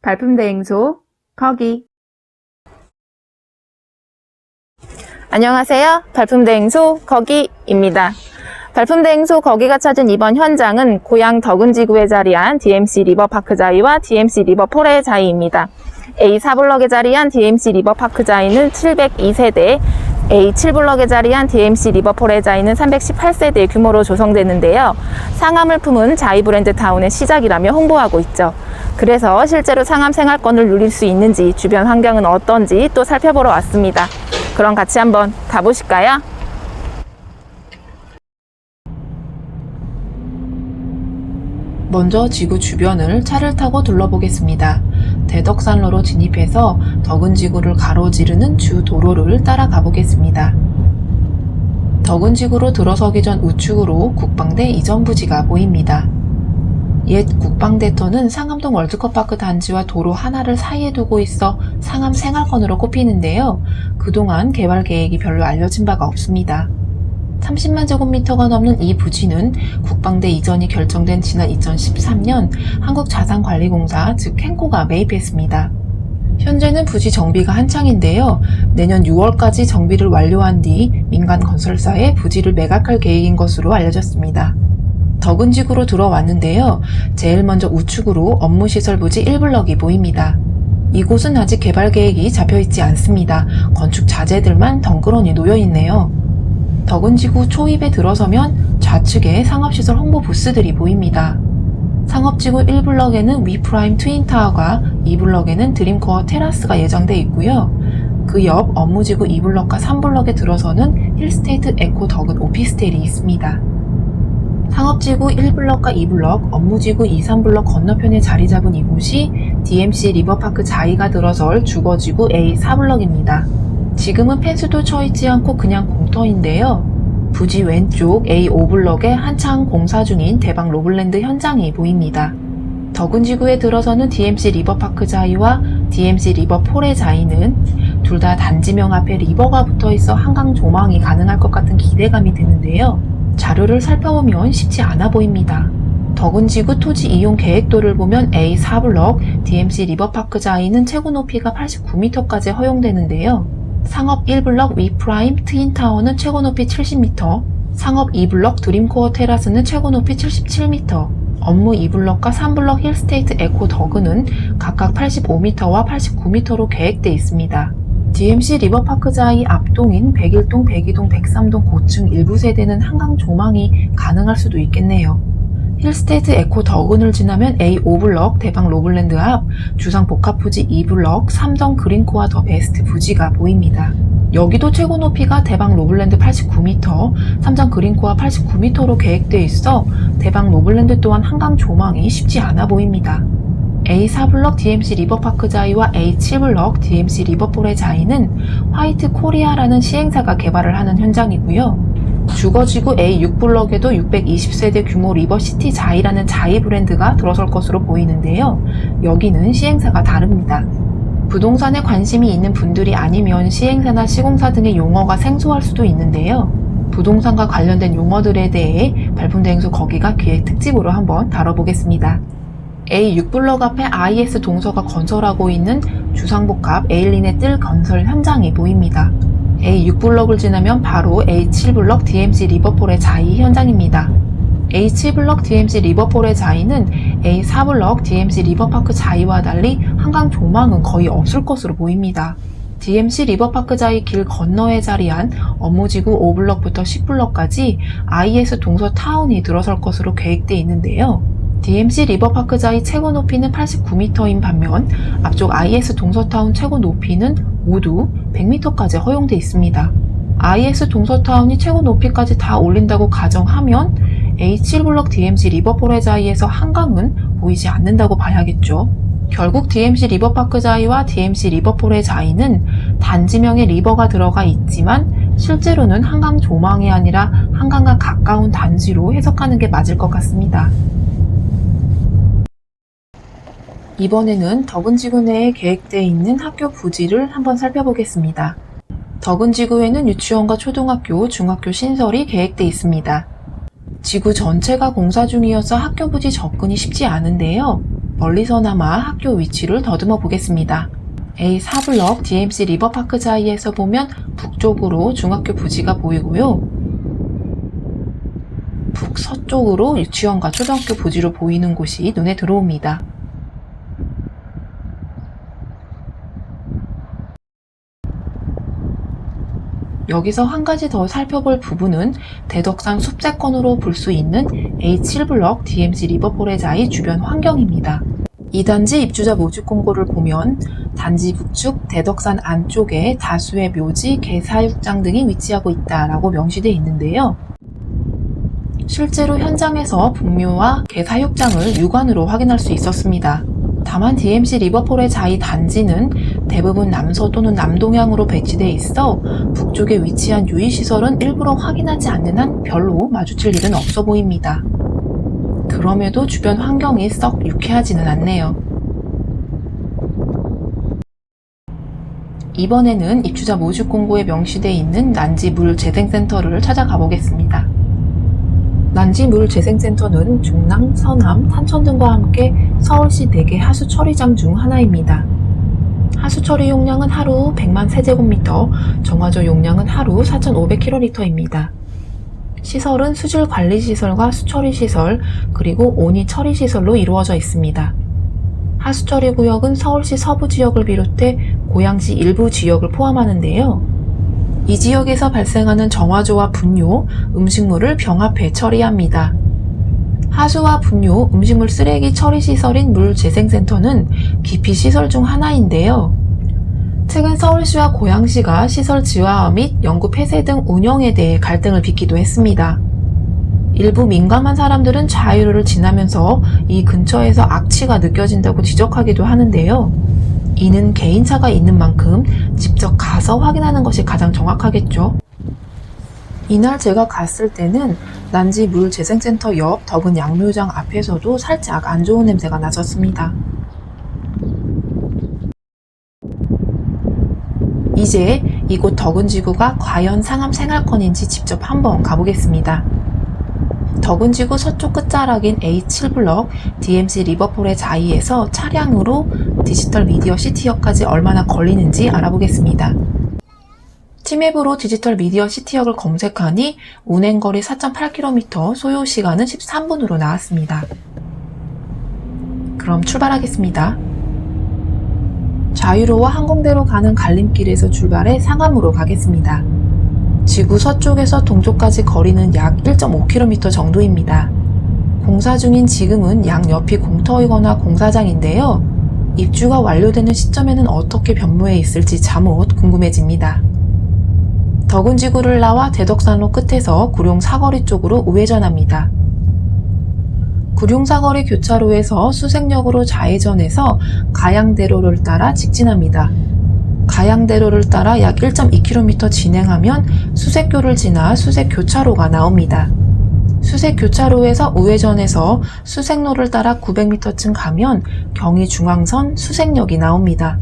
발품대행소 거기. 안녕하세요. 발품대행소 거기입니다. 발품대행소 거기가 찾은 이번 현장은 고향 덕은지구에 자리한 DMC 리버파크자이와 DMC 리버포레자이입니다. A4블럭에 자리한 DMC 리버파크자이는 702세대, A7블럭에 자리한 DMC 리버포레자이는 318세대의 규모로 조성되는데요. 상암을 품은 자이 브랜드 타운의 시작이라며 홍보하고 있죠. 그래서 실제로 상암 생활권을 누릴 수 있는지, 주변 환경은 어떤지 또 살펴보러 왔습니다. 그럼 같이 한번 가보실까요? 먼저 지구 주변을 차를 타고 둘러보겠습니다. 대덕산로로 진입해서 덕은지구를 가로지르는 주 도로를 따라가 보겠습니다. 덕은지구로 들어서기 전 우측으로 국방대 이전 부지가 보입니다. 옛 국방대터는 상암동 월드컵파크 단지와 도로 하나를 사이에 두고 있어 상암 생활권으로 꼽히는데요. 그동안 개발 계획이 별로 알려진 바가 없습니다. 30만 제곱미터가 넘는 이 부지는 국방대 이전이 결정된 지난 2013년 한국자산관리공사 즉 캔코가 매입했습니다. 현재는 부지 정비가 한창인데요. 내년 6월까지 정비를 완료한 뒤 민간 건설사에 부지를 매각할 계획인 것으로 알려졌습니다. 덕은지구로 들어왔는데요. 제일 먼저 우측으로 업무시설 부지 1블럭이 보입니다. 이곳은 아직 개발 계획이 잡혀있지 않습니다. 건축 자재들만 덩그러니 놓여있네요. 덕은지구 초입에 들어서면 좌측에 상업시설 홍보 부스들이 보입니다. 상업지구 1블럭에는 위프라임 트윈타워가 2블럭에는 드림코어 테라스가 예정돼 있고요. 그 옆 업무지구 2블럭과 3블럭에 들어서는 힐스테이트 에코 덕은 오피스텔이 있습니다. 상업지구 1블럭과 2블럭, 업무지구 2, 3블럭 건너편에 자리 잡은 이곳이 DMC 리버파크 자이가 들어설 주거지구 A4블럭입니다. 지금은 펜스도 쳐있지 않고 그냥 공터인데요. 부지 왼쪽 A5블럭에 한창 공사 중인 대박 로블랜드 현장이 보입니다. 덕은지구에 들어서는 DMC 리버파크자이와 DMC 리버포레자이는 둘 다 단지명 앞에 리버가 붙어있어 한강 조망이 가능할 것 같은 기대감이 드는데요. 자료를 살펴보면 쉽지 않아 보입니다. 덕은지구 토지 이용 계획도를 보면 A4블럭 DMC 리버파크자이는 최고 높이가 89m까지 허용되는데요. 상업 1블럭 위프라임 트윈타워는 최고 높이 70m, 상업 2블럭 드림코어 테라스는 최고 높이 77m, 업무 2블럭과 3블럭 힐스테이트 에코 덕은은 각각 85m와 89m로 계획돼 있습니다. DMC 리버파크자이 앞동인 101동, 102동, 103동 고층 일부 세대는 한강 조망이 가능할 수도 있겠네요. 힐스테이트 에코 덕은을 지나면 A5블럭 대박 로블랜드 앞 주상 복합부지 2블럭 3동 그린코어 더 베스트 부지가 보입니다. 여기도 최고 높이가 대박 로블랜드 89m, 3장 그린코어 89m로 계획되어 있어 대박 로블랜드 또한 한강 조망이 쉽지 않아 보입니다. A4블럭 DMC 리버파크자이와 A7블럭 DMC 리버포레자이는 화이트 코리아라는 시행사가 개발을 하는 현장이고요. 주거지구 A6블럭에도 620세대 규모 리버시티 자이라는 자이 브랜드가 들어설 것으로 보이는데요. 여기는 시행사가 다릅니다. 부동산에 관심이 있는 분들이 아니면 시행사나 시공사 등의 용어가 생소할 수도 있는데요. 부동산과 관련된 용어들에 대해 발품대행소 거기가 기획 특집으로 한번 다뤄보겠습니다. A6블럭 앞에 IS 동서가 건설하고 있는 주상복합 에일린의 뜰 건설 현장이 보입니다. A6블럭을 지나면 바로 A7블럭 DMC 리버포레자이 현장입니다. A7블럭 DMC 리버포레자이는 A4블럭 DMC 리버파크자이와 달리 한강 조망은 거의 없을 것으로 보입니다. DMC 리버파크자이 길 건너에 자리한 업무지구 5블럭부터 10블럭까지 IS 동서 타운이 들어설 것으로 계획돼 있는데요. DMC 리버파크자이 최고 높이는 89m인 반면 앞쪽 IS 동서타운 최고 높이는 모두 100m까지 허용돼 있습니다. IS 동서타운이 최고 높이까지 다 올린다고 가정하면 A7블럭 DMC 리버포레자이에서 한강은 보이지 않는다고 봐야겠죠. 결국 DMC 리버파크자이와 DMC 리버포레자이는 단지명에 리버가 들어가 있지만 실제로는 한강 조망이 아니라 한강과 가까운 단지로 해석하는 게 맞을 것 같습니다. 이번에는 덕은지구 내에 계획되어 있는 학교 부지를 한번 살펴보겠습니다. 덕은지구에는 유치원과 초등학교, 중학교 신설이 계획되어 있습니다. 지구 전체가 공사 중이어서 학교 부지 접근이 쉽지 않은데요. 멀리서나마 학교 위치를 더듬어 보겠습니다. A4블럭 DMC 리버파크자이에서 보면 북쪽으로 중학교 부지가 보이고요. 북서쪽으로 유치원과 초등학교 부지로 보이는 곳이 눈에 들어옵니다. 여기서 한 가지 더 살펴볼 부분은 대덕산 숲세권으로 볼 수 있는 A7블럭 DMC 리버포레자이 주변 환경입니다. 이 단지 입주자 모집 공고를 보면 단지 북측 대덕산 안쪽에 다수의 묘지, 개사육장 등이 위치하고 있다라고 명시되어 있는데요. 실제로 현장에서 북묘와 개사육장을 육안으로 확인할 수 있었습니다. 다만 DMC 리버포레자이 단지는 대부분 남서 또는 남동향으로 배치되어 있어 북쪽에 위치한 유의시설은 일부러 확인하지 않는 한 별로 마주칠 일은 없어 보입니다. 그럼에도 주변 환경이 썩 유쾌하지는 않네요. 이번에는 입주자 모집 공고에 명시되어 있는 난지 물재생센터를 찾아가 보겠습니다. 난지 물재생센터는 중랑, 서남, 탄천 등과 함께 서울시 4개 하수 처리장 중 하나입니다. 하수 처리 용량은 하루 100만 세제곱미터, 정화조 용량은 하루 4,500kL입니다. 시설은 수질 관리 시설과 수처리 시설, 그리고 온이 처리 시설로 이루어져 있습니다. 하수 처리 구역은 서울시 서부 지역을 비롯해 고양시 일부 지역을 포함하는데요. 이 지역에서 발생하는 정화조와 분뇨, 음식물을 병합해 처리합니다. 하수와 분뇨, 음식물 쓰레기 처리 시설인 물재생센터는 기피시설 중 하나인데요. 최근 서울시와 고양시가 시설 지하화 및 연구 폐쇄 등 운영에 대해 갈등을 빚기도 했습니다. 일부 민감한 사람들은 자유로를 지나면서 이 근처에서 악취가 느껴진다고 지적하기도 하는데요. 이는 개인차가 있는 만큼 직접 가서 확인하는 것이 가장 정확하겠죠. 이날 제가 갔을 때는 난지 물재생센터 옆 덕은 양묘장 앞에서도 살짝 안 좋은 냄새가 났었습니다. 이제 이곳 덕은지구가 과연 상암 생활권인지 직접 한번 가보겠습니다. 덕은지구 서쪽 끝자락인 A7블럭 DMC 리버포레자이에서 차량으로 디지털 미디어 시티역까지 얼마나 걸리는지 알아보겠습니다. 티맵으로 디지털 미디어 시티역을 검색하니 운행거리 4.8km, 소요시간은 13분으로 나왔습니다. 그럼 출발하겠습니다. 자유로와 항공대로 가는 갈림길에서 출발해 상암으로 가겠습니다. 지구 서쪽에서 동쪽까지 거리는 약 1.5km 정도입니다. 공사 중인 지금은 양옆이 공터이거나 공사장인데요. 입주가 완료되는 시점에는 어떻게 변모해 있을지 잠옷 궁금해집니다. 덕은지구를 나와 대덕산로 끝에서 구룡사거리 쪽으로 우회전합니다. 구룡사거리 교차로에서 수색역으로 좌회전해서 가양대로를 따라 직진합니다. 가양대로를 따라 약 1.2km 진행하면 수색교를 지나 수색교차로가 나옵니다. 수색교차로에서 우회전해서 수색로를 따라 900m쯤 가면 경의중앙선 수색역이 나옵니다.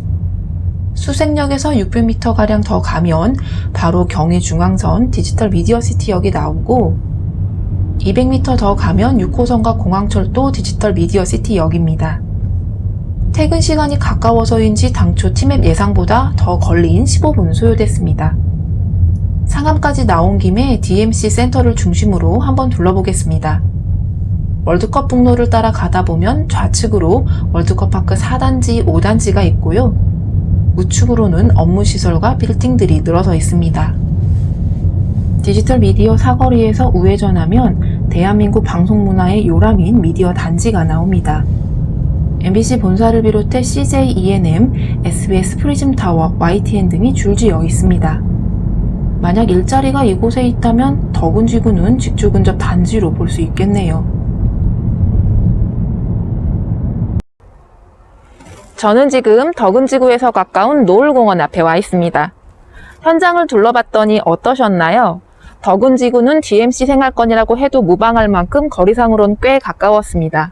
수색역에서 600m가량 더 가면 바로 경의중앙선 디지털 미디어시티역이 나오고 200m 더 가면 6호선과 공항철도 디지털 미디어시티역입니다. 퇴근 시간이 가까워서인지 당초 티맵 예상보다 더 걸린 15분 소요됐습니다. 상암까지 나온 김에 DMC 센터를 중심으로 한번 둘러보겠습니다. 월드컵 북로를 따라 가다 보면 좌측으로 월드컵파크 4단지, 5단지가 있고요. 우측으로는 업무시설과 빌딩들이 늘어서 있습니다. 디지털 미디어 사거리에서 우회전하면 대한민국 방송문화의 요람인 미디어 단지가 나옵니다. MBC 본사를 비롯해 CJ ENM, SBS 프리즘타워, YTN 등이 줄지어 있습니다. 만약 일자리가 이곳에 있다면 덕은지구는 직주 근접 단지로 볼 수 있겠네요. 저는 지금 덕은지구에서 가까운 노을공원 앞에 와 있습니다. 현장을 둘러봤더니 어떠셨나요? 덕은지구는 DMC 생활권이라고 해도 무방할 만큼 거리상으론 꽤 가까웠습니다.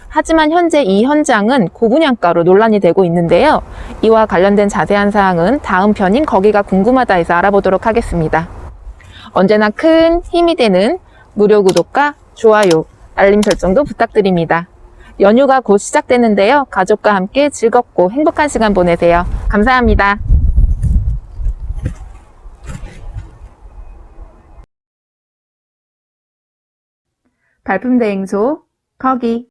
하지만 현재 이 현장은 고분양가로 논란이 되고 있는데요. 이와 관련된 자세한 사항은 다음 편인 거기가 궁금하다에서 알아보도록 하겠습니다. 언제나 큰 힘이 되는 무료 구독과 좋아요, 알림 설정도 부탁드립니다. 연휴가 곧 시작되는데요. 가족과 함께 즐겁고 행복한 시간 보내세요. 감사합니다. 발품대행소 거기